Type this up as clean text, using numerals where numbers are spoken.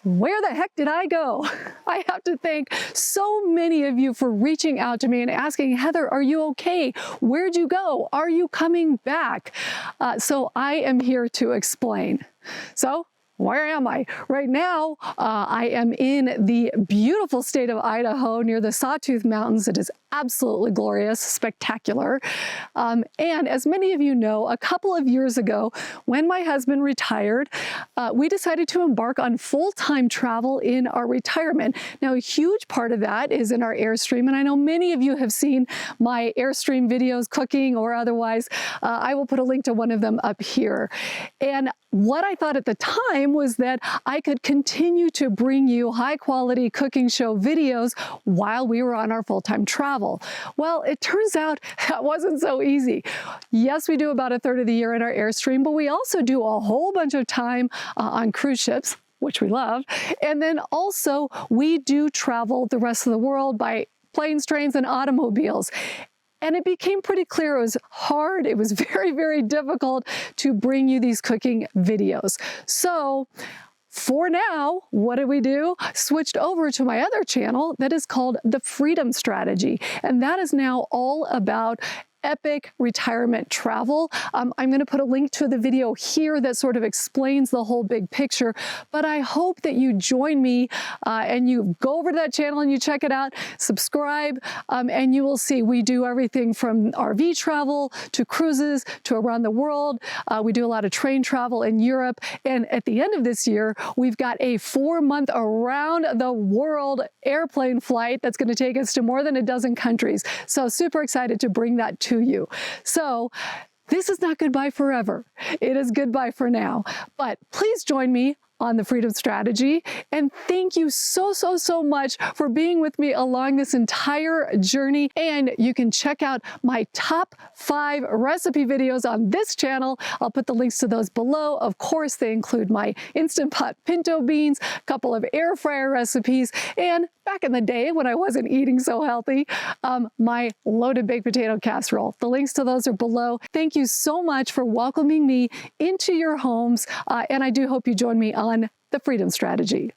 Where the heck did I go? I have to thank so many of you for reaching out to me and asking, Heather, are you okay? Where'd you go? Are you coming back? So I am here to explain. So where am I? Right now, I am in the beautiful state of Idaho near the Sawtooth Mountains. It is absolutely glorious, spectacular. And as many of you know, a couple of years ago, when my husband retired, we decided to embark on full-time travel in our retirement. Now, a huge part of that is in our Airstream, and I know many of you have seen my Airstream videos, cooking or otherwise. I will put a link to one of them up here. And what I thought at the time was that I could continue to bring you high-quality cooking show videos while we were on our full-time travel. Well, it turns out that wasn't so easy. Yes, we do about a third of the year in our Airstream, but we also do a whole bunch of time on cruise ships, which we love. And then also we do travel the rest of the world by planes, trains, and automobiles. And it became pretty clear it was hard. It was very, very difficult to bring you these cooking videos. So for now, what did we do? Switched over to my other channel that is called The Freedom Strategy. And that is now all about epic retirement travel. I'm going to put a link to the video here that sort of explains the whole big picture, but I hope that you join me and you go over to that channel and you check it out, subscribe, and you will see we do everything from RV travel to cruises to around the world. We do a lot of train travel in Europe, and at the end of this year, we've got a 4-month around the world airplane flight that's going to take us to more than a dozen countries. So super excited to bring that to you. So this is not goodbye forever. It is goodbye for now. But please join me on The Freedom Strategy. And thank you so, so, so much for being with me along this entire journey. And you can check out my top 5 recipe videos on this channel. I'll put the links to those below. Of course, they include my Instant Pot pinto beans, a couple of air fryer recipes, and back in the day when I wasn't eating so healthy, my loaded baked potato casserole. The links to those are below. Thank you so much for welcoming me into your homes, and I do hope you join me on The Freedom Strategy.